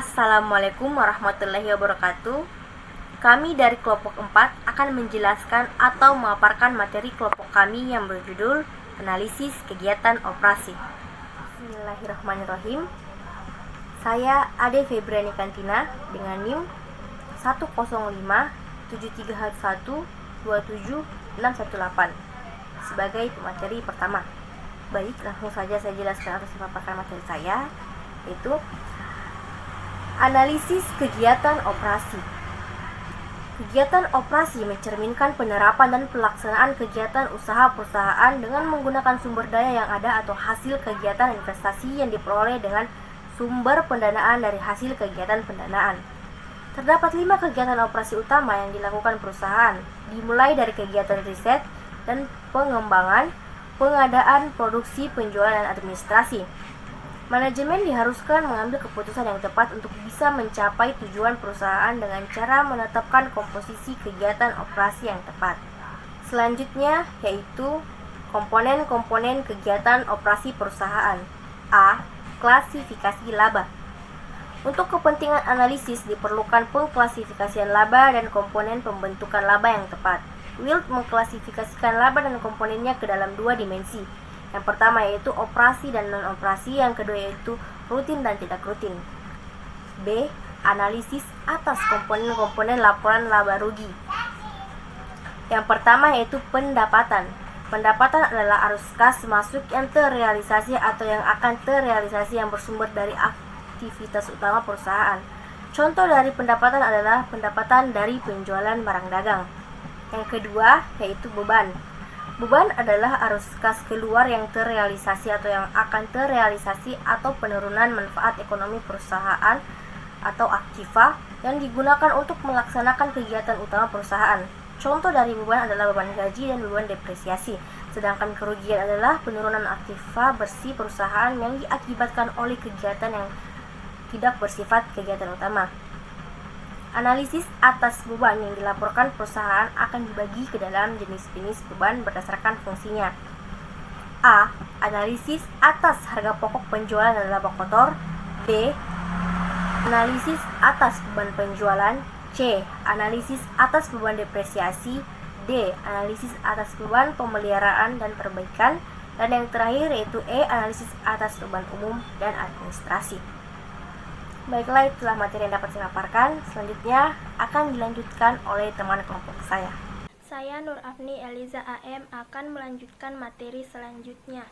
Assalamualaikum warahmatullahi wabarakatuh. Kami dari kelompok 4 akan menjelaskan atau memaparkan materi kelompok kami yang berjudul Analisis Kegiatan Operasi. Bismillahirrahmanirrahim. Saya Ade Febriani Kantina dengan NIM 1057311271618 sebagai pemateri pertama. Baik, langsung saja saya jelaskan atau memaparkan materi saya, yaitu analisis kegiatan operasi. Kegiatan operasi mencerminkan penerapan dan pelaksanaan kegiatan usaha perusahaan dengan menggunakan sumber daya yang ada atau hasil kegiatan investasi yang diperoleh dengan sumber pendanaan dari hasil kegiatan pendanaan. Terdapat 5 kegiatan operasi utama yang dilakukan perusahaan, dimulai dari kegiatan riset dan pengembangan, pengadaan, produksi, penjualan, dan administrasi. Manajemen diharuskan mengambil keputusan yang tepat untuk bisa mencapai tujuan perusahaan dengan cara menetapkan komposisi kegiatan operasi yang tepat. Selanjutnya yaitu komponen-komponen kegiatan operasi perusahaan. A. Klasifikasi laba. Untuk kepentingan analisis diperlukan pengklasifikasian laba dan komponen pembentukan laba yang tepat. Wild mengklasifikasikan laba dan komponennya ke dalam 2 dimensi. Yang pertama yaitu operasi dan non-operasi, yang kedua yaitu rutin dan tidak rutin. B. Analisis atas komponen-komponen laporan laba rugi. Yang pertama yaitu pendapatan. Pendapatan adalah arus kas masuk yang terrealisasi atau yang akan terrealisasi yang bersumber dari aktivitas utama perusahaan. Contoh dari pendapatan adalah pendapatan dari penjualan barang dagang. Yang kedua yaitu beban. Beban adalah arus kas keluar yang terrealisasi atau yang akan terrealisasi atau penurunan manfaat ekonomi perusahaan atau aktiva yang digunakan untuk melaksanakan kegiatan utama perusahaan. Contoh dari beban adalah beban gaji dan beban depresiasi. Sedangkan kerugian adalah penurunan aktiva bersih perusahaan yang diakibatkan oleh kegiatan yang tidak bersifat kegiatan utama. Analisis atas beban yang dilaporkan perusahaan akan dibagi ke dalam jenis-jenis beban berdasarkan fungsinya. A. Analisis atas harga pokok penjualan dan laba kotor. B. Analisis atas beban penjualan. C. Analisis atas beban depresiasi. D. Analisis atas beban pemeliharaan dan perbaikan. Dan yang terakhir yaitu E. Analisis atas beban umum dan administrasi. Baiklah, itulah materi yang dapat saya paparkan. Selanjutnya akan dilanjutkan oleh teman kelompok saya. Saya Nur Afni Eliza AM akan melanjutkan materi selanjutnya.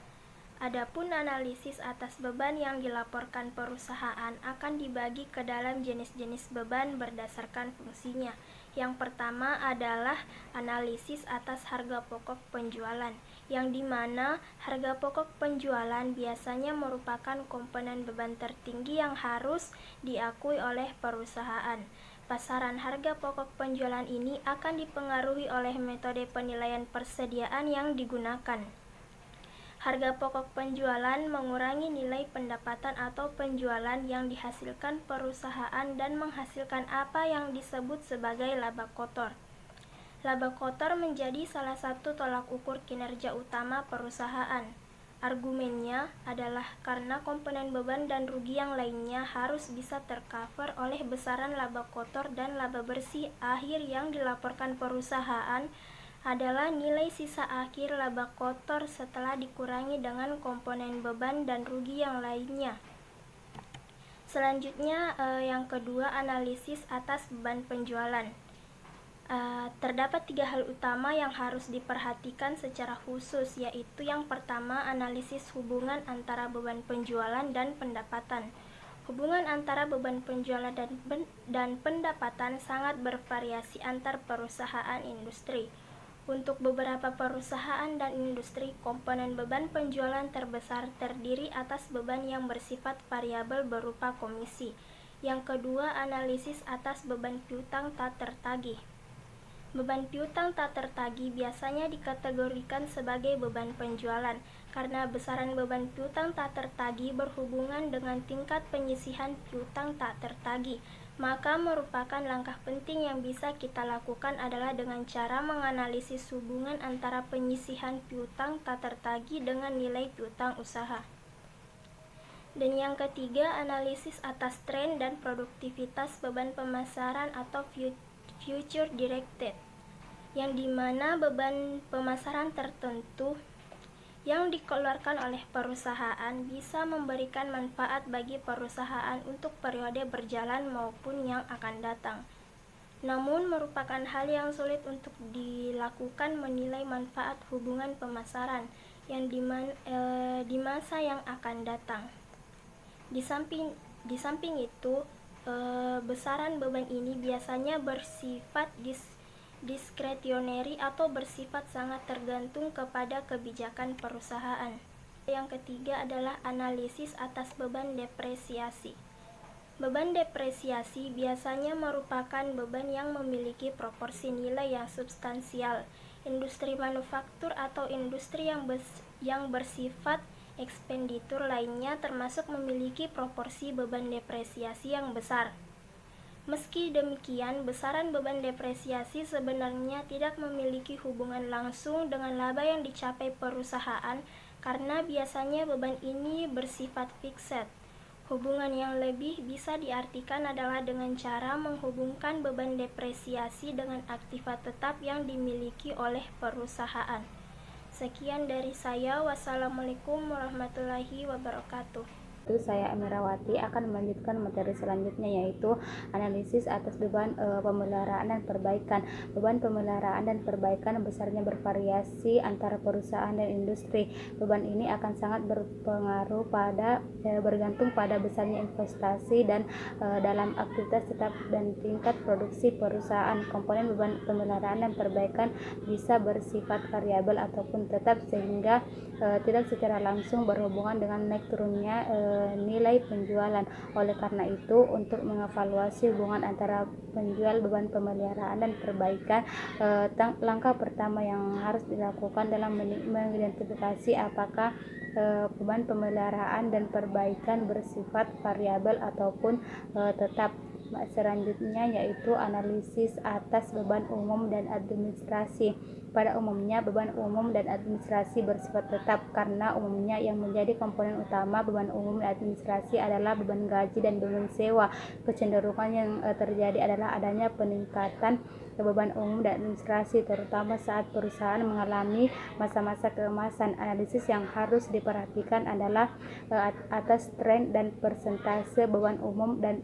Adapun analisis atas beban yang dilaporkan perusahaan akan dibagi ke dalam jenis-jenis beban berdasarkan fungsinya. Yang pertama adalah analisis atas harga pokok penjualan, yang dimana harga pokok penjualan biasanya merupakan komponen beban tertinggi yang harus diakui oleh perusahaan. Pasaran harga pokok penjualan ini akan dipengaruhi oleh metode penilaian persediaan yang digunakan. Harga pokok penjualan mengurangi nilai pendapatan atau penjualan yang dihasilkan perusahaan dan menghasilkan apa yang disebut sebagai laba kotor. Laba kotor menjadi salah satu tolak ukur kinerja utama perusahaan. Argumennya adalah karena komponen beban dan rugi yang lainnya harus bisa tercover oleh besaran laba kotor, dan laba bersih akhir yang dilaporkan perusahaan adalah nilai sisa akhir laba kotor setelah dikurangi dengan komponen beban dan rugi yang lainnya. Selanjutnya yang kedua, analisis atas beban penjualan. Terdapat 3 hal utama yang harus diperhatikan secara khusus, yaitu yang pertama, analisis hubungan antara beban penjualan dan pendapatan. Hubungan antara beban penjualan dan pendapatan sangat bervariasi antar perusahaan industri. Untuk beberapa perusahaan dan industri, komponen beban penjualan terbesar terdiri atas beban yang bersifat variabel berupa komisi. Yang kedua, analisis atas beban piutang tak tertagih. Beban piutang tak tertagih biasanya dikategorikan sebagai beban penjualan karena besaran beban piutang tak tertagih berhubungan dengan tingkat penyisihan piutang tak tertagih. Maka merupakan langkah penting yang bisa kita lakukan adalah dengan cara menganalisis hubungan antara penyisihan piutang tak tertagih dengan nilai piutang usaha. Dan yang ketiga, analisis atas tren dan produktivitas beban pemasaran atau future directed, yang dimana beban pemasaran tertentu yang dikeluarkan oleh perusahaan bisa memberikan manfaat bagi perusahaan untuk periode berjalan maupun yang akan datang. Namun merupakan hal yang sulit untuk dilakukan menilai manfaat hubungan pemasaran yang di masa yang akan datang. Di samping itu, besaran beban ini biasanya bersifat diskretioneri atau bersifat sangat tergantung kepada kebijakan perusahaan. Yang ketiga adalah analisis atas beban depresiasi. Beban depresiasi biasanya merupakan beban yang memiliki proporsi nilai yang substansial. Industri manufaktur atau industri yang bersifat ekspenditur lainnya termasuk memiliki proporsi beban depresiasi yang besar. Meski demikian, besaran beban depresiasi sebenarnya tidak memiliki hubungan langsung dengan laba yang dicapai perusahaan karena biasanya beban ini bersifat fixed. Hubungan yang lebih bisa diartikan adalah dengan cara menghubungkan beban depresiasi dengan aktiva tetap yang dimiliki oleh perusahaan. Sekian dari saya. Wassalamualaikum warahmatullahi wabarakatuh. Saya Amirawati akan melanjutkan materi selanjutnya, yaitu analisis atas beban pemeliharaan dan perbaikan. Beban pemeliharaan dan perbaikan besarnya bervariasi antara perusahaan dan industri. Beban ini akan sangat berpengaruh bergantung pada besarnya investasi dan dalam aktivitas tetap dan tingkat produksi perusahaan. Komponen beban pemeliharaan dan perbaikan bisa bersifat variabel ataupun tetap, sehingga tidak secara langsung berhubungan dengan naik turunnya nilai penjualan. Oleh karena itu, untuk mengevaluasi hubungan antara penjual, beban pemeliharaan dan perbaikan, langkah pertama yang harus dilakukan dalam mengidentifikasi apakah beban pemeliharaan dan perbaikan bersifat variabel ataupun tetap. Selanjutnya yaitu analisis atas beban umum dan administrasi. Pada umumnya beban umum dan administrasi bersifat tetap karena umumnya yang menjadi komponen utama beban umum dan administrasi adalah beban gaji dan beban sewa. Kecenderungan yang terjadi adalah adanya peningkatan beban umum dan administrasi, terutama saat perusahaan mengalami masa-masa keemasan. Analisis yang harus diperhatikan adalah atas tren dan persentase beban umum dan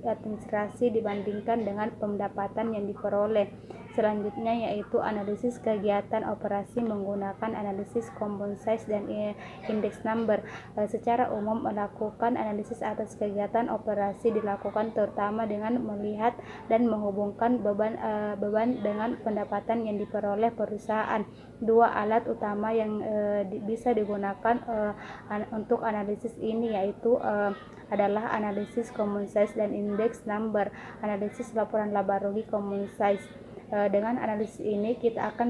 administrasi dibandingkan dengan pendapatan yang diperoleh. Selanjutnya yaitu analisis kegiatan operasi menggunakan analisis common size dan index number. Secara umum melakukan analisis atas kegiatan operasi dilakukan terutama dengan melihat dan menghubungkan beban dengan pendapatan yang diperoleh perusahaan. Dua alat utama yang bisa digunakan untuk analisis ini yaitu adalah analisis common size dan index number. Analisis laporan laba rugi common size. Dengan analisis ini kita akan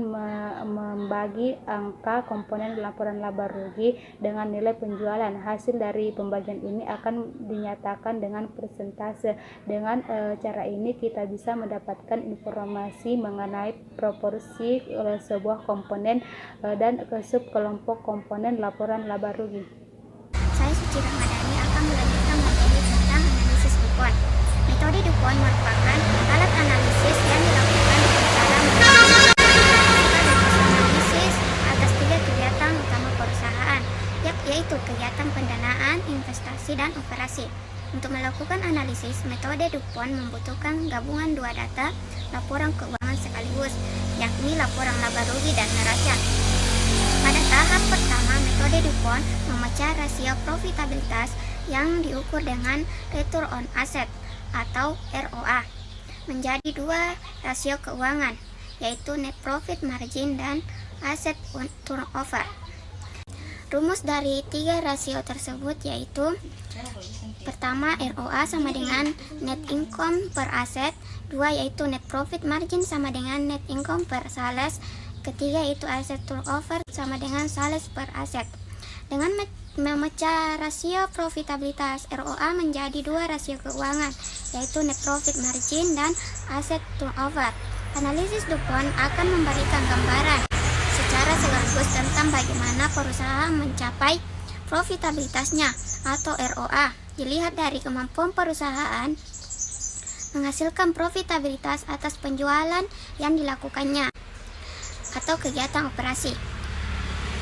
membagi angka komponen laporan laba rugi dengan nilai penjualan. Hasil dari pembagian ini akan dinyatakan dengan persentase. Dengan cara ini kita bisa mendapatkan informasi mengenai proporsi sebuah komponen dan subkelompok komponen laporan laba rugi. Saya Suci Ramadhani akan melanjutkan materi tentang analisis DuPont. Metode DuPont merupakan alat analisis yang dilakukan dalam analisis atas tiga kegiatan utama perusahaan, yaitu kegiatan pendanaan, investasi, dan operasi. Untuk melakukan analisis, metode DuPont membutuhkan gabungan dua data laporan keuangan sekaligus, yakni laporan laba rugi dan neraca. Pada tahap pertama, metode DuPont memecah rasio profitabilitas yang diukur dengan return on asset atau ROA menjadi dua rasio keuangan, yaitu net profit margin dan asset turnover. Rumus dari tiga rasio tersebut yaitu: pertama, ROA sama dengan net income per asset. Dua, yaitu net profit margin sama dengan net income per sales. Ketiga, yaitu asset turnover sama dengan sales per asset. Dengan memecah rasio profitabilitas ROA menjadi dua rasio keuangan, yaitu net profit margin dan asset turnover, analisis DuPont akan memberikan gambaran secara sekaligus tentang bagaimana perusahaan mencapai profitabilitasnya. atau ROA dilihat dari kemampuan perusahaan menghasilkan profitabilitas atas penjualan yang dilakukannya atau kegiatan operasi,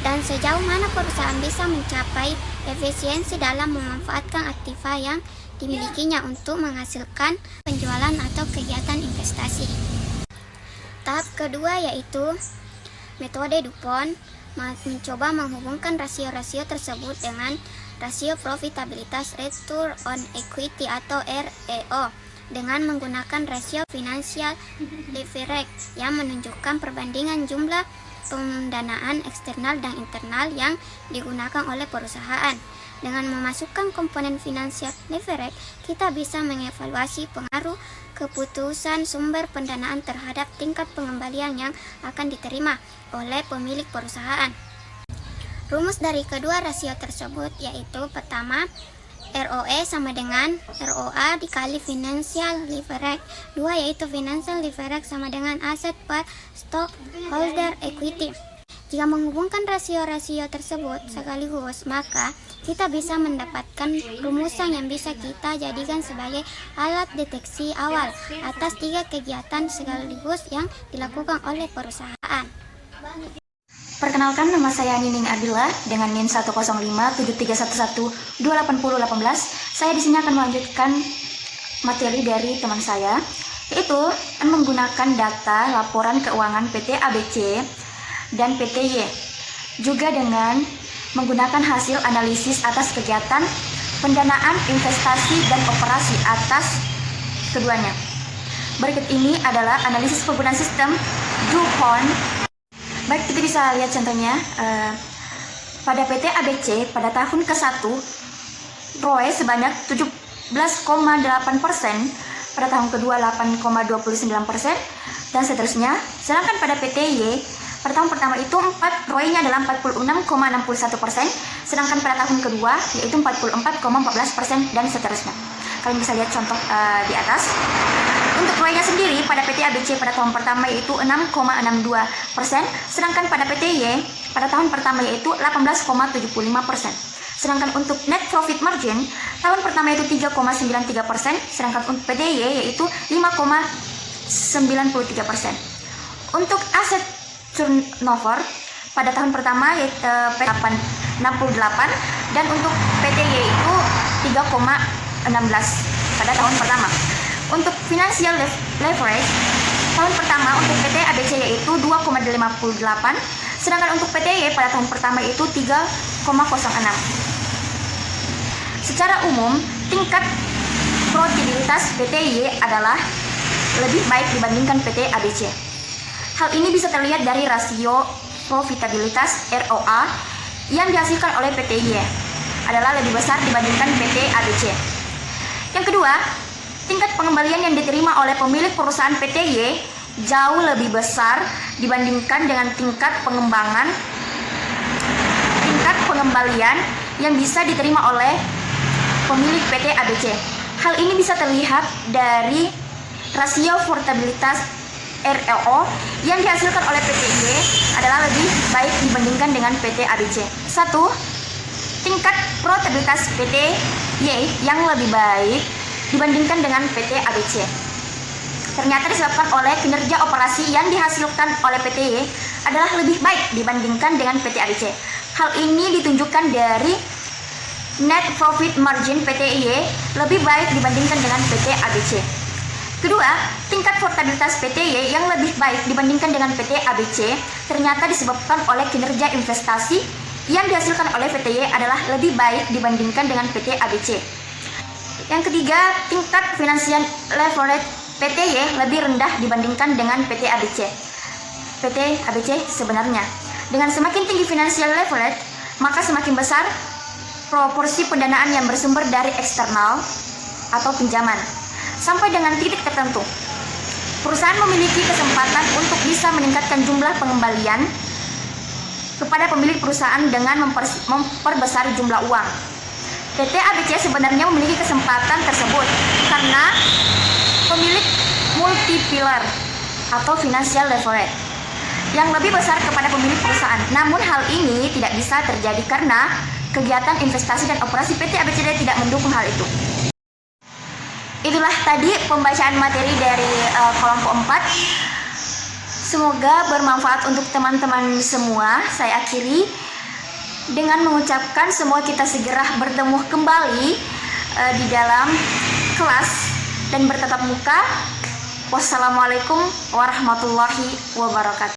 dan sejauh mana perusahaan bisa mencapai efisiensi dalam memanfaatkan aktiva yang dimilikinya untuk menghasilkan penjualan atau kegiatan investasi. Tahap kedua yaitu metode DuPont mencoba menghubungkan rasio-rasio tersebut dengan rasio profitabilitas return on equity atau REO dengan menggunakan rasio financial leverage yang menunjukkan perbandingan jumlah pendanaan eksternal dan internal yang digunakan oleh perusahaan. Dengan memasukkan komponen financial leverage, kita bisa mengevaluasi pengaruh keputusan sumber pendanaan terhadap tingkat pengembalian yang akan diterima oleh pemilik perusahaan. Rumus dari kedua rasio tersebut yaitu pertama, ROE sama dengan ROA dikali financial leverage. Dua yaitu financial leverage sama dengan aset per stockholder equity. Jika menghubungkan rasio-rasio tersebut sekaligus, maka kita bisa mendapatkan rumusan yang bisa kita jadikan sebagai alat deteksi awal atas 3 kegiatan sekaligus yang dilakukan oleh perusahaan. Perkenalkan, nama saya Nining Ardila dengan NIM 1057311280018. Saya di sini akan melanjutkan materi dari teman saya, yaitu menggunakan data laporan keuangan PT ABC dan PT Y, juga dengan menggunakan hasil analisis atas kegiatan pendanaan, investasi, dan operasi atas keduanya. Berikut ini adalah analisis penggunaan sistem DuPont. Baik, kita bisa lihat contohnya. Pada PT ABC pada tahun ke-1 ROE sebanyak 17,8%, pada tahun kedua 8,29%, dan seterusnya. Sedangkan pada PT Y pada tahun pertama itu ROE-nya adalah 46,61%, sedangkan pada tahun kedua yaitu 44,14%, dan seterusnya. Kalian bisa lihat contoh di atas. Untuk ROE-nya sendiri pada PT ABC pada tahun pertama yaitu 6,62%, sedangkan pada PT Y pada tahun pertama yaitu 18,75%. Sedangkan untuk net profit margin tahun pertama itu 3,93%, sedangkan untuk PT Y yaitu 5,93%. Untuk aset turnover pada tahun pertama yaitu 868, dan untuk PT Y itu 3,16 pada tahun pertama. Untuk financial leverage tahun pertama untuk PT ABC yaitu 2,58, sedangkan untuk PT Y pada tahun pertama itu 3,06. Secara umum, tingkat profitabilitas PT Y adalah lebih baik dibandingkan PT ABC. Hal ini bisa terlihat dari rasio profitabilitas ROA yang dihasilkan oleh PT Y adalah lebih besar dibandingkan PT ABC. Yang kedua, tingkat pengembalian yang diterima oleh pemilik perusahaan PT Y jauh lebih besar dibandingkan dengan tingkat pengembalian yang bisa diterima oleh pemilik PT ABC. Hal ini bisa terlihat dari rasio profitabilitas ROE yang dihasilkan oleh PT Y adalah lebih baik dibandingkan dengan PT ABC. 1. Tingkat profitabilitas PT Y yang lebih baik dibandingkan dengan PT ABC ternyata disebabkan oleh kinerja operasi yang dihasilkan oleh PT Y adalah lebih baik dibandingkan dengan PT ABC. Hal ini ditunjukkan dari net profit margin PT Y lebih baik dibandingkan dengan PT ABC. Kedua, tingkat profitabilitas PT Y yang lebih baik dibandingkan dengan PT ABC ternyata disebabkan oleh kinerja investasi yang dihasilkan oleh PT Y adalah lebih baik dibandingkan dengan PT ABC. Yang ketiga, tingkat financial leverage PT Y lebih rendah dibandingkan dengan PT ABC. PT ABC sebenarnya, dengan semakin tinggi financial leverage, maka semakin besar proporsi pendanaan yang bersumber dari eksternal atau pinjaman. Sampai dengan titik tertentu, perusahaan memiliki kesempatan untuk bisa meningkatkan jumlah pengembalian kepada pemilik perusahaan dengan memperbesar jumlah uang. PT ABC sebenarnya memiliki kesempatan tersebut karena pemilik multiplier atau financial leverage yang lebih besar kepada pemilik perusahaan. Namun hal ini tidak bisa terjadi karena kegiatan investasi dan operasi PT ABCD tidak mendukung hal itu. Itulah tadi pembacaan materi dari kelompok 4. Semoga bermanfaat untuk teman-teman semua. Saya akhiri dengan mengucapkan semua kita segera bertemu kembali di dalam kelas dan bertatap muka. Wassalamualaikum warahmatullahi wabarakatuh.